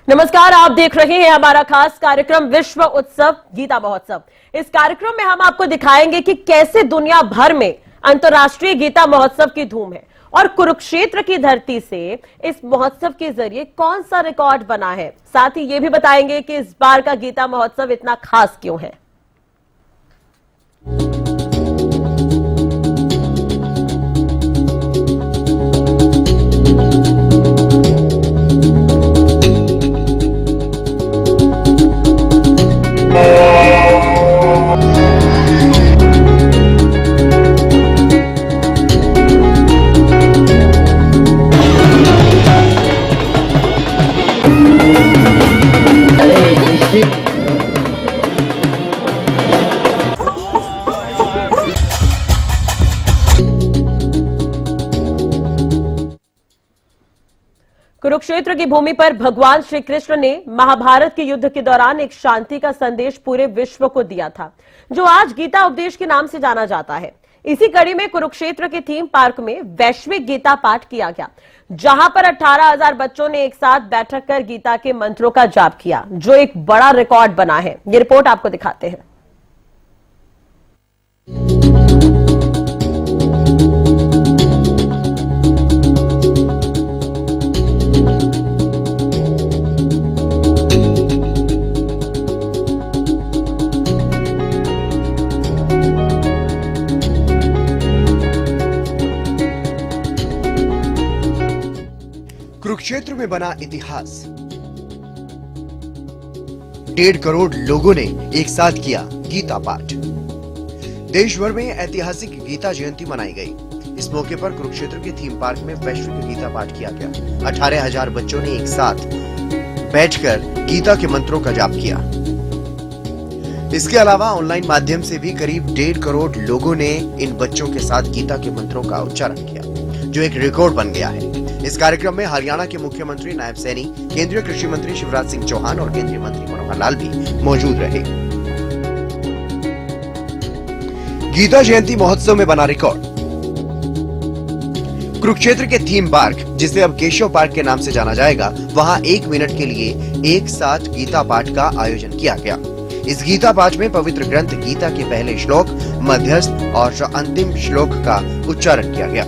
नमस्कार, आप देख रहे हैं हमारा खास कार्यक्रम विश्व उत्सव गीता महोत्सव। इस कार्यक्रम में हम आपको दिखाएंगे कि कैसे दुनिया भर में अंतर्राष्ट्रीय गीता महोत्सव की धूम है और कुरुक्षेत्र की धरती से इस महोत्सव के जरिए कौन सा रिकॉर्ड बना है। साथ ही ये भी बताएंगे कि इस बार का गीता महोत्सव इतना खास क्यों है। कुरुक्षेत्र की भूमि पर भगवान श्री कृष्ण ने महाभारत के युद्ध के दौरान एक शांति का संदेश पूरे विश्व को दिया था, जो आज गीता उपदेश के नाम से जाना जाता है। इसी कड़ी में कुरुक्षेत्र के थीम पार्क में वैश्विक गीता पाठ किया गया, जहां पर 18,000 बच्चों ने एक साथ बैठक कर गीता के मंत्रों का जाप किया, जो एक बड़ा रिकॉर्ड बना है। ये रिपोर्ट आपको दिखाते हैं। कुरुक्षेत्र में बना इतिहास। 1.5 करोड़ लोगों ने एक साथ किया गीता पाठ। देश भर में ऐतिहासिक गीता जयंती मनाई गई। इस मौके पर कुरुक्षेत्र के थीम पार्क में वैश्विक गीता पाठ किया गया। 18,000 बच्चों ने एक साथ बैठकर गीता के मंत्रों का जाप किया। इसके अलावा ऑनलाइन माध्यम से भी करीब 1.5 करोड़ लोगों ने इन बच्चों के साथ गीता के मंत्रों का उच्चारण किया, जो एक रिकॉर्ड बन गया है। इस कार्यक्रम में हरियाणा के मुख्यमंत्री नायब सैनी, केंद्रीय कृषि मंत्री शिवराज सिंह चौहान और केंद्रीय मंत्री मनोहर लाल भी मौजूद रहे। गीता जयंती महोत्सव में बना रिकॉर्ड। कुरुक्षेत्र के थीम पार्क, जिसे अब केशव पार्क के नाम से जाना जाएगा, वहां 1 मिनट के लिए एक साथ गीता पाठ का आयोजन किया गया। इस गीता पाठ में पवित्र ग्रंथ गीता के पहले श्लोक, मध्यस्थ और अंतिम श्लोक का उच्चारण किया गया।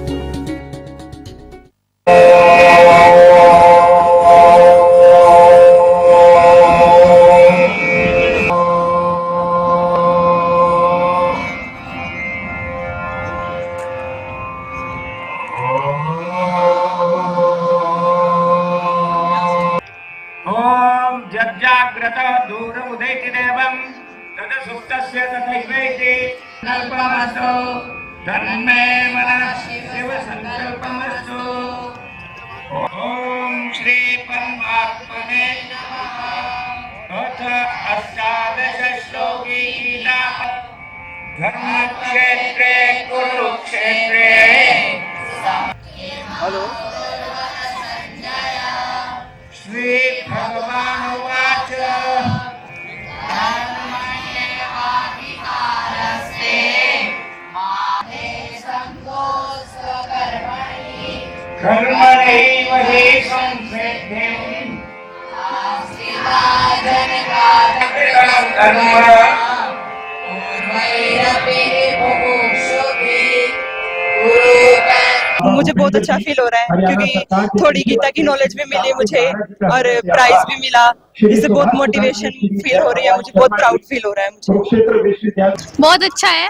ओम जज्जाग्रतः दूरमुदैति देवं तद सुप्तस्य तथैवेति कल्पमस्तु धर्मे मनः शिव संकल्पमस्तु। ओम श्री परमात्मने नमः। अथ अष्टादश श्लोकी गीता धर्मक्षेत्रे कुरुक्षेत्रे। हेलो श्री भगवान उवाच कर्मणैव हि संसिद्धिम् कर्म मुझे बहुत अच्छा फील हो रहा है, क्योंकि थोड़ी गीता की नॉलेज भी मिली मुझे और प्राइज भी मिला। इससे बहुत मोटिवेशन फील हो रही है मुझे, बहुत प्राउड फील हो रहा है मुझे। बहुत अच्छा है,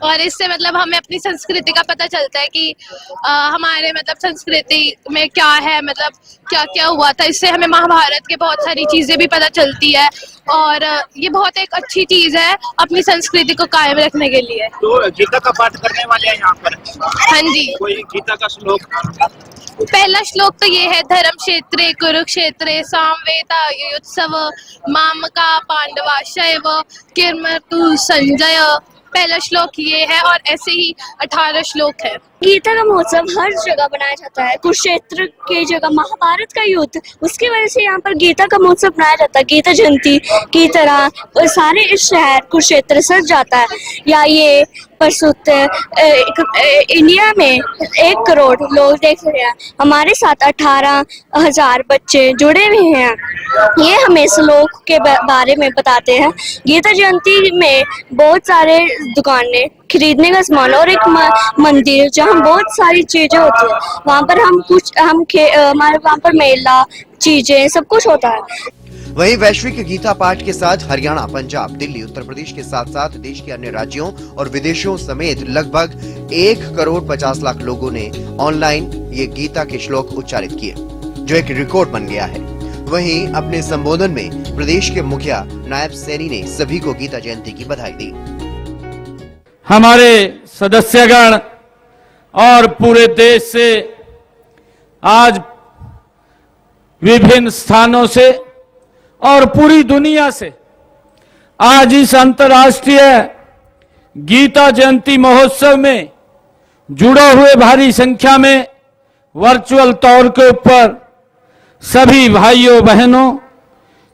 और इससे मतलब हमें अपनी संस्कृति का पता चलता है कि हमारे मतलब संस्कृति में क्या है, मतलब क्या क्या हुआ था। इससे हमें महाभारत के बहुत सारी चीजें भी पता चलती है और ये बहुत एक अच्छी चीज है अपनी संस्कृति को कायम रखने के लिए। तो गीता का पाठ करने वाले हैं यहाँ पर? हाँ जी। कोई गीता का श्लोक? पहला श्लोक तो ये है, धर्म क्षेत्रे कुरुक्षेत्रे सामवेदायुत्सव मामका पांडवाशैव किर्मतु संजय। पहला श्लोक ये है और ऐसे ही 18 श्लोक है। गीता का महोत्सव हर जगह बनाया जाता है। कुरुक्षेत्र की जगह महाभारत का युद्ध, उसकी वजह से यहाँ पर गीता का महोत्सव बनाया जाता है। गीता जयंती की तरह सारे इस शहर कुरुक्षेत्र सज जाता है। या ये प्रस्तुत इंडिया में 1 करोड़ लोग देख रहे हैं, हमारे साथ 18,000 बच्चे जुड़े हुए हैं। ये हमें श्लोक के बारे में बताते हैं। गीता जयंती में बहुत सारे दुकानें, खरीदने का सामान और एक मंदिर जहाँ बहुत सारी चीजें होती है। वहाँ पर हमारे वहाँ पर मेला, चीजें, सब कुछ होता है। वहीं वैश्विक गीता पाठ के साथ हरियाणा, पंजाब, दिल्ली, उत्तर प्रदेश के साथ साथ देश के अन्य राज्यों और विदेशों समेत लगभग 1 करोड़ 50 लाख लोगों ने ऑनलाइन ये गीता के श्लोक उच्चारित किए, जो एक रिकॉर्ड बन गया है। वहीं अपने संबोधन में प्रदेश के मुखिया नायब सैनी ने सभी को गीता जयंती की बधाई दी। हमारे सदस्यगण और पूरे देश से आज विभिन्न स्थानों से और पूरी दुनिया से आज इस अंतर्राष्ट्रीय गीता जयंती महोत्सव में जुड़े हुए भारी संख्या में वर्चुअल तौर के ऊपर सभी भाइयों बहनों,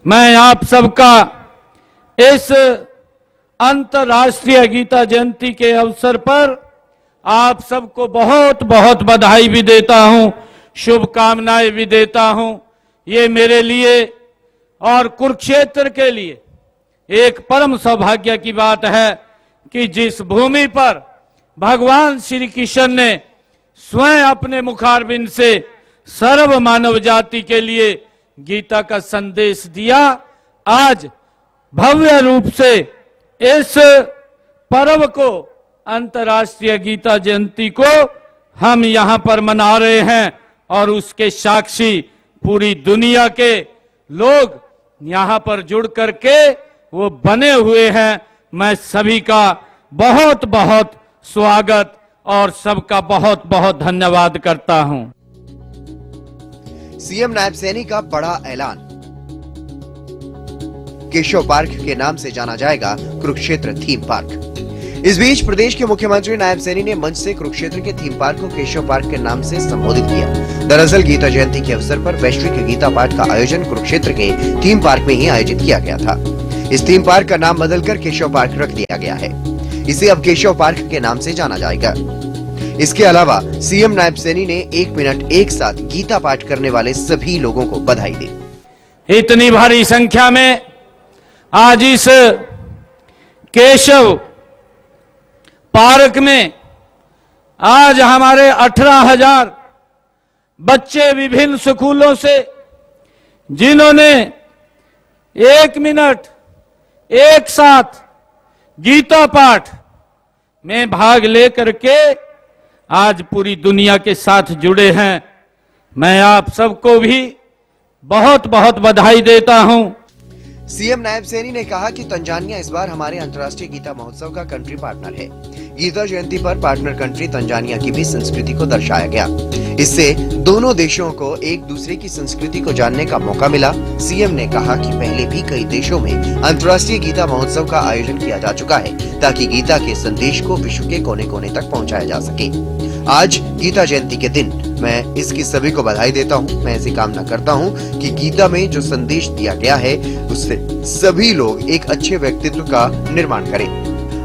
मैं आप सबका इस अंतर्राष्ट्रीय गीता जयंती के अवसर पर आप सबको बहुत बहुत बधाई भी देता हूं, शुभकामनाएं भी देता हूं। ये मेरे लिए और कुरुक्षेत्र के लिए एक परम सौभाग्य की बात है कि जिस भूमि पर भगवान श्री कृष्ण ने स्वयं अपने मुखारबिंद से सर्व मानव जाति के लिए गीता का संदेश दिया, आज भव्य रूप से इस पर्व को, अंतर्राष्ट्रीय गीता जयंती को हम यहां पर मना रहे हैं और उसके साक्षी पूरी दुनिया के लोग यहां पर जुड़ करके वो बने हुए हैं। मैं सभी का बहुत बहुत स्वागत और सबका बहुत बहुत धन्यवाद करता हूं। सीएम नायब सैनी का बड़ा ऐलान, केशव पार्क के नाम से जाना जाएगा कुरुक्षेत्र थीम पार्क। इस बीच प्रदेश के मुख्यमंत्री नायब सैनी ने मंच से कुरुक्षेत्र के थीम पार्क को केशव पार्क के नाम से संबोधित किया। दरअसल गीता जयंती के अवसर पर वैश्विक गीता पाठ का आयोजन कुरुक्षेत्र के थीम पार्क में ही आयोजित किया गया था। इस थीम पार्क का नाम बदलकर केशव पार्क रख दिया गया है। इसे अब केशव पार्क के नाम से जाना जाएगा। इसके अलावा सीएम नायब सैनी ने 1 मिनट एक साथ गीता पाठ करने वाले सभी लोगों को बधाई दी। इतनी भारी संख्या में आज इस केशव पार्क में आज हमारे 18,000 बच्चे विभिन्न स्कूलों से, जिन्होंने 1 मिनट एक साथ गीता पाठ में भाग लेकर के आज पूरी दुनिया के साथ जुड़े हैं, मैं आप सबको भी बहुत बहुत बधाई देता हूं। सीएम नायब सैनी ने कहा कि तंजानिया इस बार हमारे अंतर्राष्ट्रीय गीता महोत्सव का कंट्री पार्टनर है। गीता जयंती पर पार्टनर कंट्री तंजानिया की भी संस्कृति को दर्शाया गया। इससे दोनों देशों को एक दूसरे की संस्कृति को जानने का मौका मिला। सीएम ने कहा कि पहले भी कई देशों में अंतर्राष्ट्रीय गीता महोत्सव का आयोजन किया जा चुका है, ताकि गीता के संदेश को विश्व के कोने कोने तक पहुँचाया जा सके। आज गीता जयंती के दिन मैं इसकी सभी को बधाई देता हूँ। मैं ऐसी कामना करता हूँ कि गीता में जो संदेश दिया गया है उससे सभी लोग एक अच्छे व्यक्तित्व का निर्माण करें।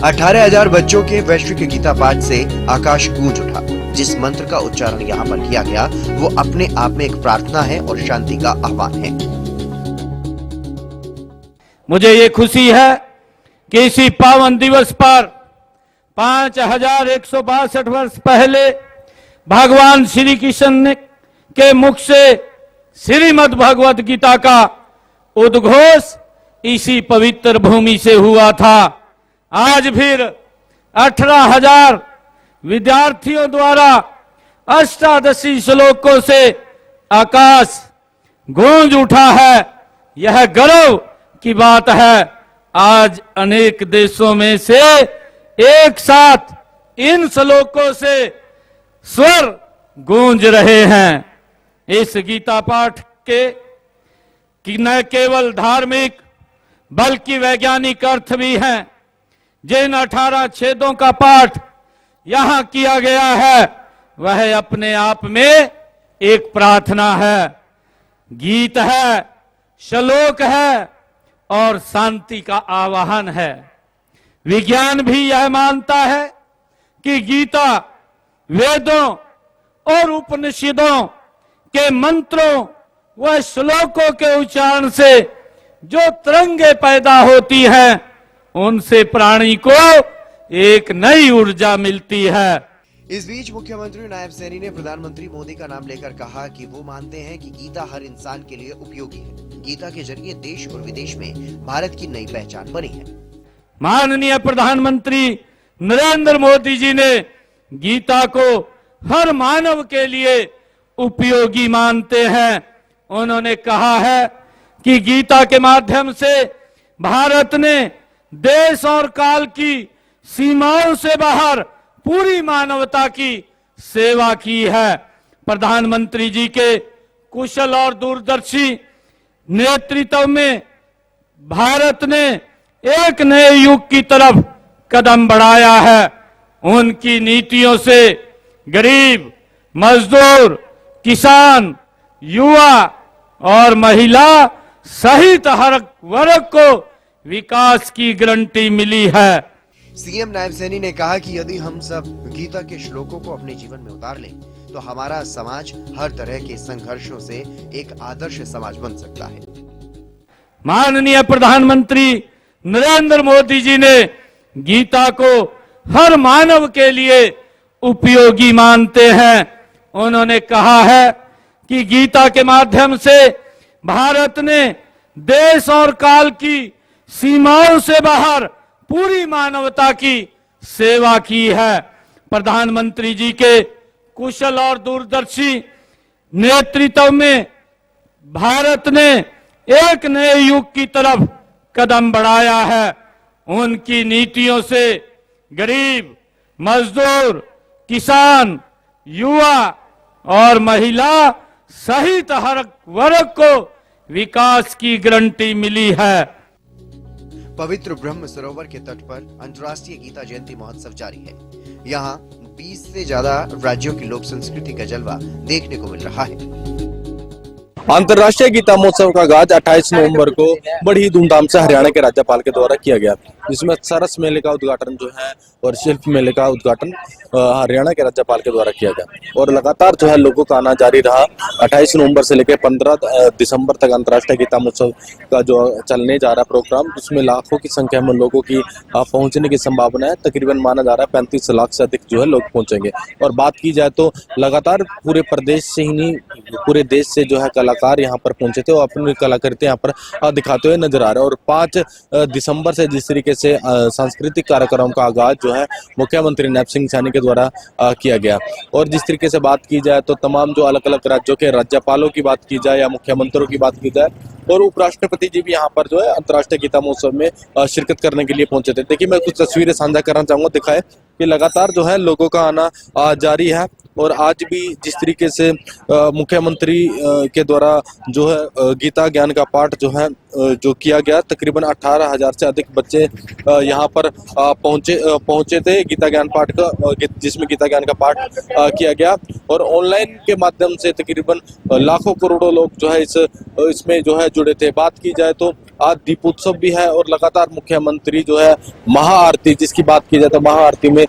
18,000 बच्चों के वैश्विक गीता पाठ से आकाश गूंज उठा। जिस मंत्र का उच्चारण यहाँ पर किया गया वो अपने आप में एक प्रार्थना है और शांति का आह्वान है। मुझे ये खुशी है कि इसी पावन दिवस पर 5,162 वर्ष पहले भगवान श्री कृष्ण के मुख से श्रीमद् भगवत गीता का उद्घोष इसी पवित्र भूमि से हुआ था। आज फिर 18,000 विद्यार्थियों द्वारा अष्टादशी श्लोकों से आकाश गूंज उठा है। यह गर्व की बात है। आज अनेक देशों में से एक साथ इन श्लोकों से स्वर गूंज रहे हैं। इस गीता पाठ के कि न केवल धार्मिक बल्कि वैज्ञानिक अर्थ भी हैं। जिन 18 छेदों का पाठ यहां किया गया है वह अपने आप में एक प्रार्थना है, गीत है, श्लोक है और शांति का आवाहन है। विज्ञान भी यह मानता है कि गीता वेदों और उपनिषदों के मंत्रों व श्लोकों के उच्चारण से जो तरंगे पैदा होती हैं उनसे प्राणी को एक नई ऊर्जा मिलती है। इस बीच मुख्यमंत्री नायब सैनी ने प्रधानमंत्री मोदी का नाम लेकर कहा कि वो मानते हैं कि गीता हर इंसान के लिए उपयोगी है। गीता के जरिए देश और विदेश में भारत की नई पहचान बनी है। माननीय प्रधानमंत्री नरेंद्र मोदी जी ने गीता को हर मानव के लिए उपयोगी मानते हैं। उन्होंने कहा है कि गीता के माध्यम से भारत ने देश और काल की सीमाओं से बाहर पूरी मानवता की सेवा की है। प्रधानमंत्री जी के कुशल और दूरदर्शी नेतृत्व में भारत ने एक नए युग की तरफ कदम बढ़ाया है। उनकी नीतियों से गरीब, मजदूर, किसान, युवा और महिला सहित हर वर्ग को विकास की गारंटी मिली है। सीएम नायब सैनी ने कहा कि यदि हम सब गीता के श्लोकों को अपने जीवन में उतार लें तो हमारा समाज हर तरह के संघर्षों से एक आदर्श समाज बन सकता है। माननीय प्रधानमंत्री नरेंद्र मोदी जी ने गीता को हर मानव के लिए उपयोगी मानते हैं। उन्होंने कहा है कि गीता के माध्यम से भारत ने देश और काल की सीमाओं से बाहर पूरी मानवता की सेवा की है। प्रधानमंत्री जी के कुशल और दूरदर्शी नेतृत्व में भारत ने एक नए युग की तरफ कदम बढ़ाया है। उनकी नीतियों से गरीब, मजदूर, किसान, युवा और महिला सहित हर वर्ग को विकास की गारंटी मिली है। पवित्र ब्रह्म सरोवर के तट पर अंतर्राष्ट्रीय गीता जयंती महोत्सव जारी है। यहाँ 20 से ज्यादा राज्यों की लोक संस्कृति का जलवा देखने को मिल रहा है। अंतर्राष्ट्रीय गीता महोत्सव का आगाज 28 नवंबर को बड़ी धूमधाम से हरियाणा के राज्यपाल के द्वारा किया गया, जिसमें सरस मेले का उद्घाटन जो है और शिल्प मेले का उद्घाटन हरियाणा के राज्यपाल के द्वारा किया गया। और लगातार जो है लोगों का आना जारी रहा। 28 नवंबर से लेकर 15 दिसंबर तक अंतर्राष्ट्रीय गीता महोत्सव का जो चलने जा रहा प्रोग्राम, जिसमें लाखों की संख्या में लोगों की पहुंचने की संभावना है। तकरीबन माना जा रहा है 35 लाख से अधिक जो है लोग पहुंचेंगे। और बात की जाए तो लगातार पूरे प्रदेश से ही नहीं, पूरे देश से जो है कलाकार यहाँ पर पहुंचे थे और अपनी कलाकृति यहाँ पर दिखाते हुए नजर आ रहे हैं। और 5 दिसंबर से जिस तरीके से सांस्कृतिक कार्यक्रम का आगाज जो है मुख्यमंत्री नायब सिंह सैनी के द्वारा किया गया। और जिस तरीके से बात की जाए तो तमाम जो अलग अलग राज्यों के राज्यपालों की बात की जाए या मुख्यमंत्रियों की बात की जाए, और उपराष्ट्रपति जी भी यहाँ पर जो है अंतर्राष्ट्रीय गीता महोत्सव में शिरकत करने के लिए पहुंचे थे। देखिए, मैं कुछ तस्वीरें साझा करना चाहूंगा। दिखाए कि लगातार जो है लोगों का आना जारी है। और आज भी जिस तरीके से मुख्यमंत्री के द्वारा जो है गीता ज्ञान का पाठ जो है जो किया गया, तकरीबन 18,000 से अधिक बच्चे यहाँ पर पहुंचे थे गीता ज्ञान पाठ का, जिसमें गीता ज्ञान का पाठ किया गया। और ऑनलाइन के माध्यम से तकरीबन लाखों करोड़ों लोग जो है इसमें जो है जुड़े थे। बात की जाए तो आज दीपोत्सव भी है और लगातार मुख्यमंत्री जो है महाआरती, जिसकी बात की जाए तो महाआरती में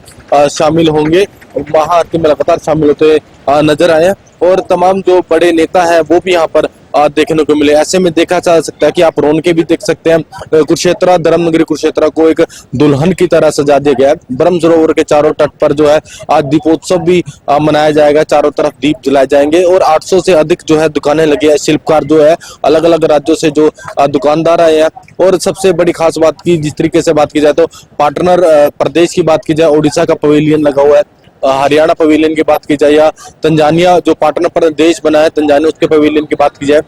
शामिल होंगे, महाआरती में लगातार शामिल होते नजर आए। और तमाम जो बड़े नेता हैं वो भी यहाँ पर देखने को मिले। ऐसे में देखा जा सकता है कि आप रौनकें भी देख सकते हैं। कुरुक्षेत्र, धर्मनगरी कुरुक्षेत्र को एक दुल्हन की तरह सजा दिया गया है। ब्रह्म सरोवर के चारों तट पर जो है आज दीपोत्सव भी मनाया जाएगा। चारों तरफ दीप जलाए जाएंगे और 800 से अधिक जो है दुकानें लगी है। शिल्पकार जो है अलग अलग राज्यों से जो दुकानदार आए हैं। और सबसे बड़ी खास बात की जिस तरीके से बात की जाए तो पार्टनर प्रदेश की बात की जाए, ओडिशा का पवेलियन लगा हुआ है। हरियाणा पवेलियन की बात की जाए या तंजानिया जो पार्टनर प्रदेश बना है तंजानिया, उसके पवेलियन की बात की जाए,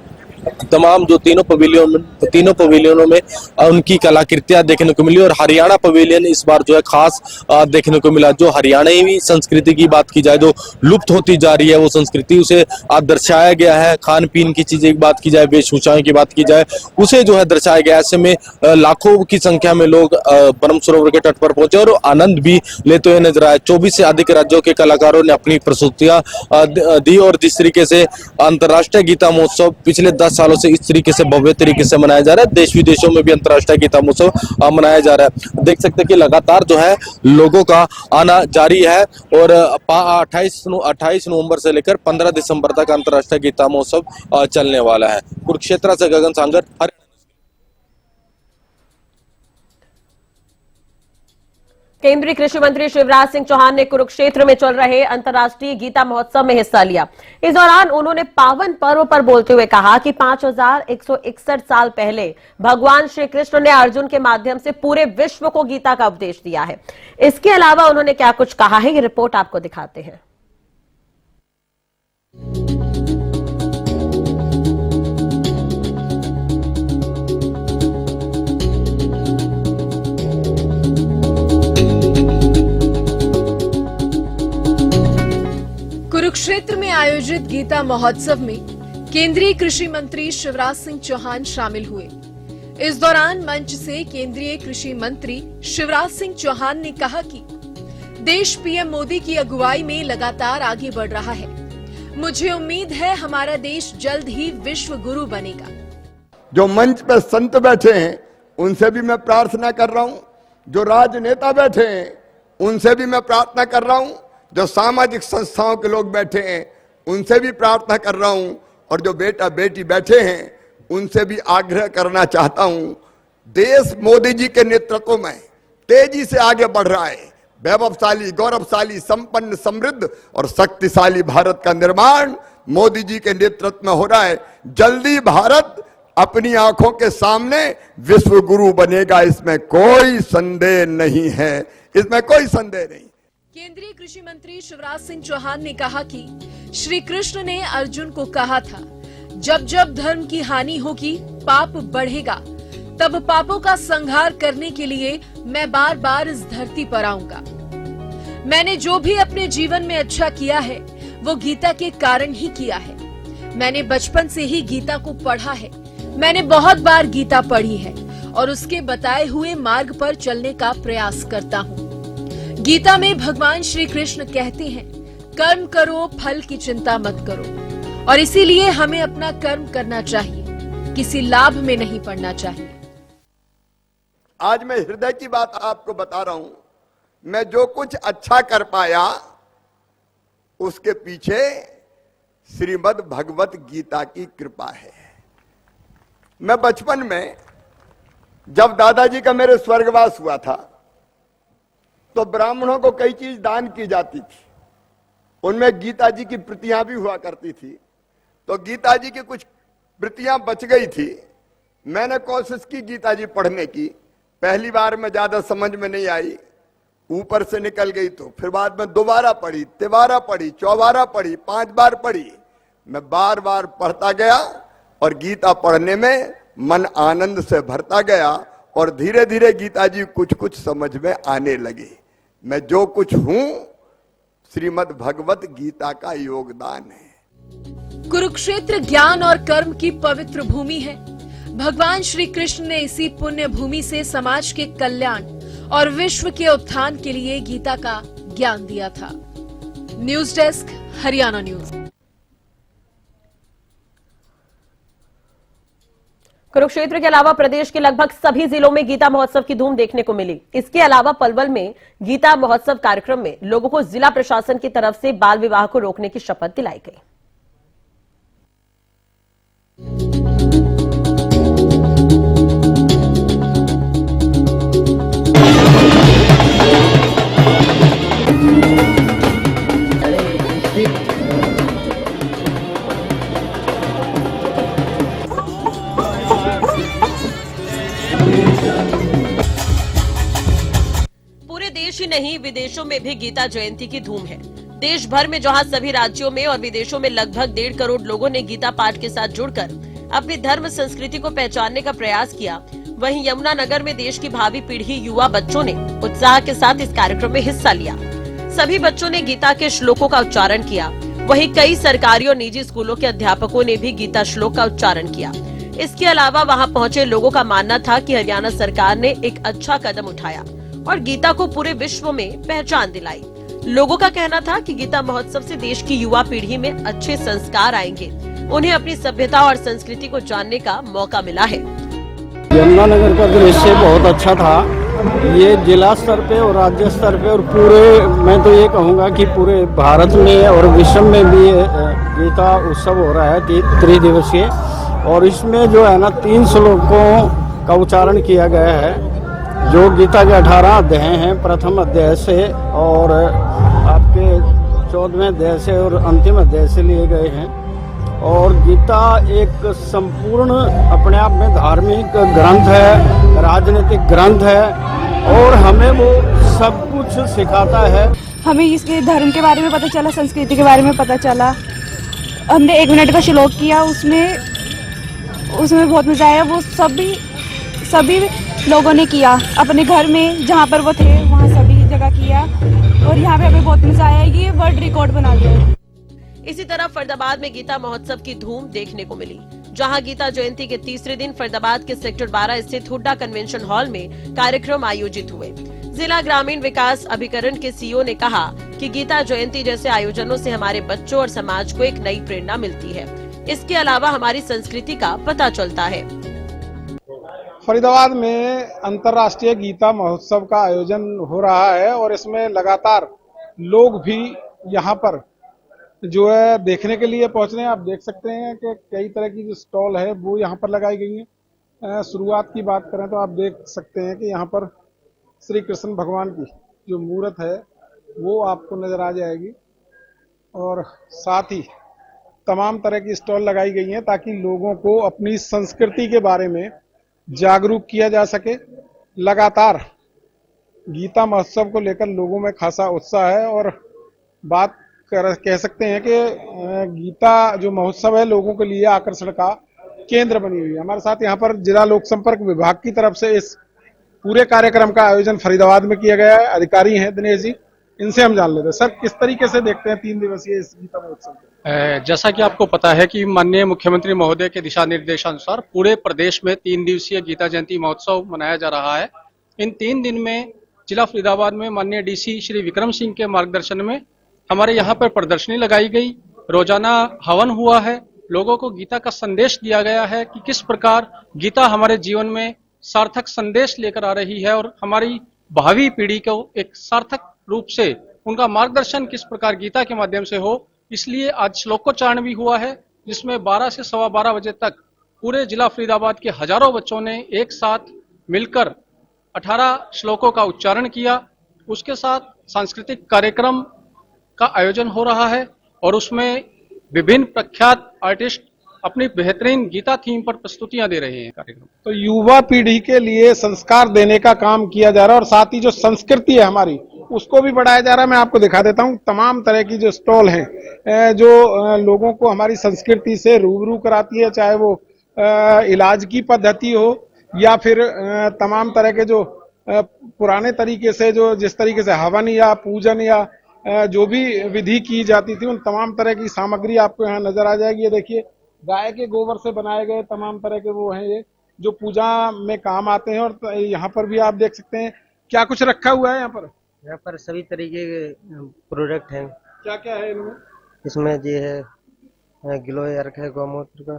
तमाम जो तीनों पवेलियनों में उनकी कलाकृतियां देखने को मिली। और हरियाणा पवेलियन इस बार जो है खास देखने को मिला। जो हरियाणवी संस्कृति की बात की जाए, जो लुप्त होती जा रही है वो संस्कृति, उसे दर्शाया गया है। खान पीन की चीजें की बात की जाए, वेशभूषाओं की बात की जाए, उसे जो है दर्शाया गया। ऐसे में लाखों की संख्या में लोग ब्रह्म सरोवर के तट पर पहुंचे और आनंद भी लेते हुए नजर आए। 24 से अधिक राज्यों के कलाकारों ने अपनी प्रस्तुतियां दी। और जिस तरीके से अंतर्राष्ट्रीय गीता महोत्सव पिछले 10 सालों से इस तरीके से भव्य तरीके से मनाया जा रहा है। देश विदेशों में भी अंतर्राष्ट्रीय गीता महोत्सव मनाया जा रहा है। देख सकते हैं कि लगातार जो है लोगों का आना जारी है। और 28 नवंबर से लेकर 15 दिसंबर तक अंतर्राष्ट्रीय गीता महोत्सव चलने वाला है। कुरुक्षेत्र से गगन सांगर, हरियाणा। केंद्रीय कृषि मंत्री शिवराज सिंह चौहान ने कुरुक्षेत्र में चल रहे अंतर्राष्ट्रीय गीता महोत्सव में हिस्सा लिया। इस दौरान उन्होंने पावन पर्व पर बोलते हुए कहा कि 5161 साल पहले भगवान श्री कृष्ण ने अर्जुन के माध्यम से पूरे विश्व को गीता का उपदेश दिया है। इसके अलावा उन्होंने क्या कुछ कहा है, ये रिपोर्ट आपको दिखाते हैं। कुरुक्षेत्र में आयोजित गीता महोत्सव में केंद्रीय कृषि मंत्री शिवराज सिंह चौहान शामिल हुए। इस दौरान मंच से केंद्रीय कृषि मंत्री शिवराज सिंह चौहान ने कहा कि देश पीएम मोदी की अगुवाई में लगातार आगे बढ़ रहा है। मुझे उम्मीद है हमारा देश जल्द ही विश्व गुरु बनेगा। जो मंच पर संत बैठे हैं उनसे भी मैं प्रार्थना कर रहा हूं, जो राजनेता बैठे हैं उनसे भी मैं प्रार्थना कर रहा हूं, जो सामाजिक संस्थाओं के लोग बैठे हैं उनसे भी प्रार्थना कर रहा हूं, और जो बेटा बेटी बैठे हैं उनसे भी आग्रह करना चाहता हूं। देश मोदी जी के नेतृत्व में तेजी से आगे बढ़ रहा है। वैभवशाली, गौरवशाली, संपन्न, समृद्ध और शक्तिशाली भारत का निर्माण मोदी जी के नेतृत्व में हो रहा है। जल्दी भारत अपनी आंखों के सामने विश्व गुरु बनेगा, इसमें कोई संदेह नहीं है, इसमें कोई संदेह नहीं। केंद्रीय कृषि मंत्री शिवराज सिंह चौहान ने कहा कि श्री कृष्ण ने अर्जुन को कहा था, जब जब धर्म की हानि होगी, पाप बढ़ेगा, तब पापों का संहार करने के लिए मैं बार बार इस धरती पर आऊंगा। मैंने जो भी अपने जीवन में अच्छा किया है वो गीता के कारण ही किया है। मैंने बचपन से ही गीता को पढ़ा है। मैंने बहुत बार गीता पढ़ी है और उसके बताए हुए मार्ग पर चलने का प्रयास करता हूँ। गीता में भगवान श्री कृष्ण कहते हैं, कर्म करो, फल की चिंता मत करो, और इसीलिए हमें अपना कर्म करना चाहिए, किसी लाभ में नहीं पड़ना चाहिए। आज मैं हृदय की बात आपको बता रहा हूं। मैं जो कुछ अच्छा कर पाया उसके पीछे श्रीमद् भगवत गीता की कृपा है। मैं बचपन में जब दादाजी का मेरे स्वर्गवास हुआ था तो ब्राह्मणों को कई चीज दान की जाती थी। उनमें गीता जी की प्रतियां भी हुआ करती थी। तो गीता जी की कुछ प्रतियां बच गई थी। मैंने कोशिश की गीता जी पढ़ने की। पहली बार में ज्यादा समझ में नहीं आई, ऊपर से निकल गई। तो फिर बाद में दोबारा पढ़ी, तिबारा पढ़ी, चौबारा पढ़ी, 5 बार पढ़ी। मैं बार बार पढ़ता गया और गीता पढ़ने में मन आनंद से भरता गया और धीरे धीरे गीता जी कुछ कुछ समझ में आने लगी। मैं जो कुछ हूं श्रीमद् भगवत गीता का योगदान है। कुरुक्षेत्र ज्ञान और कर्म की पवित्र भूमि है। भगवान श्री कृष्ण ने इसी पुण्य भूमि से समाज के कल्याण और विश्व के उत्थान के लिए गीता का ज्ञान दिया था। News desk, Haryana news. Kurukshetra के अलावा प्रदेश के लगभग सभी जिलों में गीता महोत्सव की धूम देखने को मिली। इसके अलावा पलवल में गीता महोत्सव कार्यक्रम में लोगों को जिला प्रशासन की तरफ से बाल विवाह को रोकने की शपथ दिलाई गई। पूरे देश ही नहीं, विदेशों में भी गीता जयंती की धूम है। देश भर में जहां सभी राज्यों में और विदेशों में लगभग 1.5 करोड़ लोगों ने गीता पाठ के साथ जुड़कर अपनी धर्म संस्कृति को पहचानने का प्रयास किया, वहीं यमुनानगर में देश की भावी पीढ़ी युवा बच्चों ने उत्साह के साथ इस कार्यक्रम में हिस्सा लिया। सभी बच्चों ने गीता के श्लोकों का उच्चारण किया। वहीं कई सरकारी और निजी स्कूलों के अध्यापकों ने भी गीता श्लोक का उच्चारण किया। इसके अलावा वहां पहुंचे लोगों का मानना था कि हरियाणा सरकार ने एक अच्छा कदम उठाया और गीता को पूरे विश्व में पहचान दिलाई। लोगों का कहना था कि गीता महोत्सव से देश की युवा पीढ़ी में अच्छे संस्कार आएंगे, उन्हें अपनी सभ्यता और संस्कृति को जानने का मौका मिला है। यमुनानगर का दृश्य बहुत अच्छा था। ये जिला स्तर पे और राज्य स्तर पे और पूरे, मैं तो ये कहूँगा कि पूरे भारत में और विश्व में भी गीता उत्सव हो रहा है 3 दिवसीय। और इसमें जो है ना 3 श्लोकों का उच्चारण किया गया है, जो गीता के 18 अध्याय हैं, प्रथम अध्याय से और आपके 14वें अध्याय से और अंतिम अध्याय से लिए गए हैं। और गीता एक संपूर्ण अपने आप में धार्मिक ग्रंथ है, राजनीतिक ग्रंथ है और हमें वो सब कुछ सिखाता है। हमें इसके धर्म के बारे में पता चला, संस्कृति के बारे में पता चला। हमने 1 मिनट का श्लोक किया, उसमें बहुत मजा आया। वो सभी लोगों ने किया अपने घर में, जहाँ पर वो थे वहाँ सभी जगह किया और यहाँ पे हमें बहुत मजा आया। ये वर्ल्ड रिकॉर्ड बना दिया। इसी तरह फरीदाबाद में गीता महोत्सव की धूम देखने को मिली, जहां गीता जयंती के तीसरे दिन फरीदाबाद के सेक्टर 12 स्थित हुड्डा कन्वेंशन हॉल में कार्यक्रम आयोजित हुए। जिला ग्रामीण विकास अभिकरण के सीईओ ने कहा कि गीता जयंती जैसे आयोजनों से हमारे बच्चों और समाज को एक नई प्रेरणा मिलती है। इसके अलावा हमारी संस्कृति का पता चलता है। फरीदाबाद में अंतर्राष्ट्रीय गीता महोत्सव का आयोजन हो रहा है और इसमें लगातार लोग भी यहाँ पर जो है देखने के लिए पहुंच रहे हैं। आप देख सकते हैं कि कई तरह की जो स्टॉल है वो यहाँ पर लगाई गई है। शुरुआत की बात करें तो आप देख सकते हैं कि यहाँ पर श्री कृष्ण भगवान की जो मूर्त है वो आपको नजर आ जाएगी और साथ ही तमाम तरह की स्टॉल लगाई गई हैं ताकि लोगों को अपनी संस्कृति के बारे में जागरूक किया जा सके। लगातार गीता महोत्सव को लेकर लोगों में खासा उत्साह है और कह सकते हैं कि गीता जो महोत्सव है लोगों के लिए आकर्षण का केंद्र बनी हुई है। हमारे साथ यहाँ पर जिला लोक संपर्क विभाग की तरफ से इस पूरे कार्यक्रम का आयोजन फरीदाबाद में किया गया है। अधिकारी हैं दिनेश जी, इनसे हम जान लेते हैं। सर, किस तरीके से देखते हैं 3 दिवसीय इस गीता महोत्सव को? जैसा कि आपको पता है कि माननीय मुख्यमंत्री महोदय के दिशा निर्देशानुसार पूरे प्रदेश में 3 दिवसीय गीता जयंती महोत्सव मनाया जा रहा है। इन 3 दिन में जिला फरीदाबाद में माननीय डीसी श्री विक्रम सिंह के मार्गदर्शन में हमारे यहाँ पर प्रदर्शनी लगाई गई, रोजाना हवन हुआ है, लोगों को गीता का संदेश दिया गया है कि किस प्रकार गीता हमारे जीवन में सार्थक संदेश लेकर आ रही है और हमारी भावी पीढ़ी को एक सार्थक रूप से उनका मार्गदर्शन किस प्रकार गीता के माध्यम से हो। इसलिए आज श्लोकोच्चारण भी हुआ है, जिसमें 12 से 12:15 बजे तक पूरे जिला फरीदाबाद के हजारों बच्चों ने एक साथ मिलकर 18 श्लोकों का उच्चारण किया। उसके साथ सांस्कृतिक कार्यक्रम का आयोजन हो रहा है और उसमें विभिन्न प्रख्यात आर्टिस्ट अपनी बेहतरीन गीता थीम पर प्रस्तुतियां दे रहे हैं। कार्यक्रम तो युवा पीढ़ी के लिए संस्कार देने का काम किया जा रहा है और साथ ही जो संस्कृति है हमारी उसको भी बढ़ाया जा रहा है। मैं आपको दिखा देता हूँ तमाम तरह की जो स्टॉल हैं जो लोगों को हमारी संस्कृति से रूबरू कराती है, चाहे वो इलाज की पद्धति हो या फिर तमाम तरह के जो पुराने तरीके से जो जिस तरीके से हवन या पूजन या जो भी विधि की जाती थी उन तमाम तरह की सामग्री आपको यहाँ नजर आ जाएगी। ये देखिए गाय के गोबर से बनाए गए तमाम तरह के वो हैं ये जो पूजा में काम आते हैं। और यहाँ पर भी आप देख सकते हैं क्या कुछ रखा हुआ है। यहाँ पर सभी तरीके के प्रोडक्ट हैं। क्या क्या है इनमें? इसमें ये है ग्लो अर्क है गौमूत्र का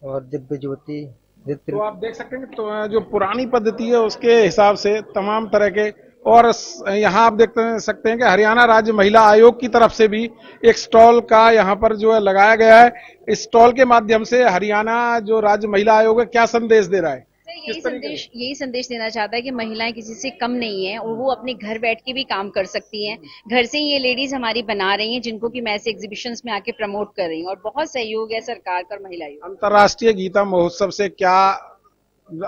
और दिव्य ज्योति। तो आप देख सकते हैं तो जो पुरानी पद्धति है उसके हिसाब से तमाम तरह के और यहाँ आप देख सकते हैं कि हरियाणा राज्य महिला आयोग की तरफ से भी एक स्टॉल का यहाँ पर जो है लगाया गया है। इस स्टॉल के माध्यम से हरियाणा जो राज्य महिला आयोग है क्या संदेश दे रहा है? यही संदेश देना चाहता है कि महिलाएं किसी से कम नहीं है और वो अपने घर बैठ के भी काम कर सकती हैं। घर से ही ये लेडीज हमारी बना रही हैं, जिनको कि मैं ऐसे एग्जीबिशंस में आके प्रमोट कर रही हूँ और बहुत सहयोग है सरकार का और महिलाओं। अंतर्राष्ट्रीय गीता महोत्सव से क्या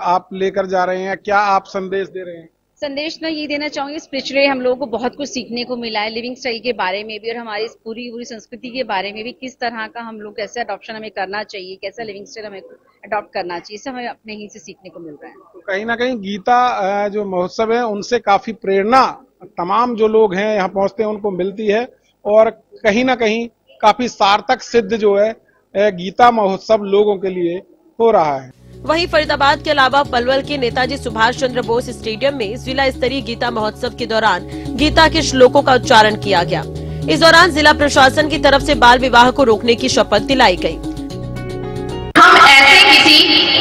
आप लेकर जा रहे हैं, क्या आप संदेश दे रहे हैं? संदेश मैं ये देना चाहूंगी, स्पिरिचुअली हम लोगों को बहुत कुछ सीखने को मिला है, लिविंग स्टाइल के बारे में भी और हमारी पूरी संस्कृति के बारे में भी, किस तरह का हम लोग कैसे अडॉप्शन हमें करना चाहिए, कैसा लिविंग स्टाइल हमें अडॉप्ट करना चाहिए, इससे हमें अपने ही से सीखने को मिल रहा है। तो कहीं ना कहीं गीता जो महोत्सव है उनसे काफी प्रेरणा तमाम जो लोग हैं यहाँ पहुंचते हैं उनको मिलती है और कहीं ना कहीं काफी सार्थक सिद्ध जो है गीता महोत्सव लोगों के लिए हो रहा है। वहीं फरीदाबाद के अलावा पलवल के नेताजी सुभाष चंद्र बोस स्टेडियम में जिला स्तरीय गीता महोत्सव के दौरान गीता के श्लोकों का उच्चारण किया गया। इस दौरान जिला प्रशासन की तरफ से बाल विवाह को रोकने की शपथ दिलाई गई।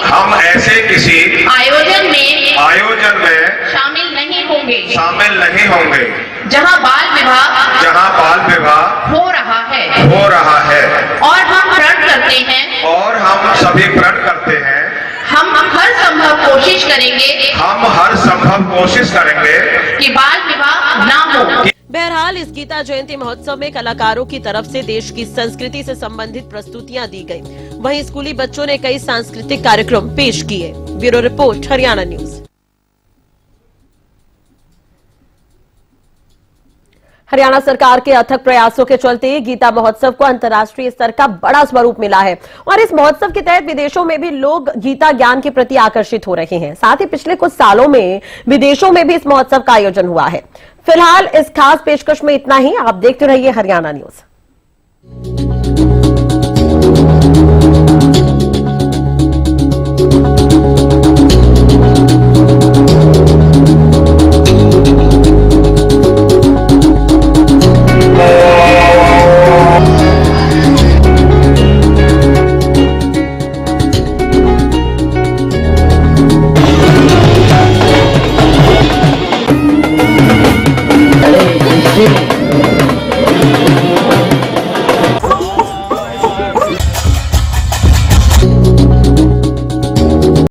हम ऐसे किसी आयोजन में शामिल नहीं होंगे जहां बाल विवाह हो रहा है और हम प्रण करते हैं और हम सभी प्रण करते हैं हम हर संभव कोशिश करेंगे कि बाल विवाह ना हो। बहरहाल इस गीता जयंती महोत्सव में कलाकारों की तरफ से देश की संस्कृति से संबंधित प्रस्तुतियां दी गयी। वहीं स्कूली बच्चों ने कई सांस्कृतिक कार्यक्रम पेश किए। Bureau report, Haryana news. Haryana सरकार के अथक प्रयासों के चलते गीता महोत्सव को अंतर्राष्ट्रीय स्तर का बड़ा स्वरूप मिला है और इस महोत्सव के तहत विदेशों में भी लोग गीता ज्ञान के प्रति आकर्षित हो रहे हैं। साथ ही पिछले कुछ सालों में विदेशों में भी इस महोत्सव का आयोजन हुआ है। फिलहाल इस खास पेशकश में इतना ही। आप देखते रहिए हरियाणा न्यूज।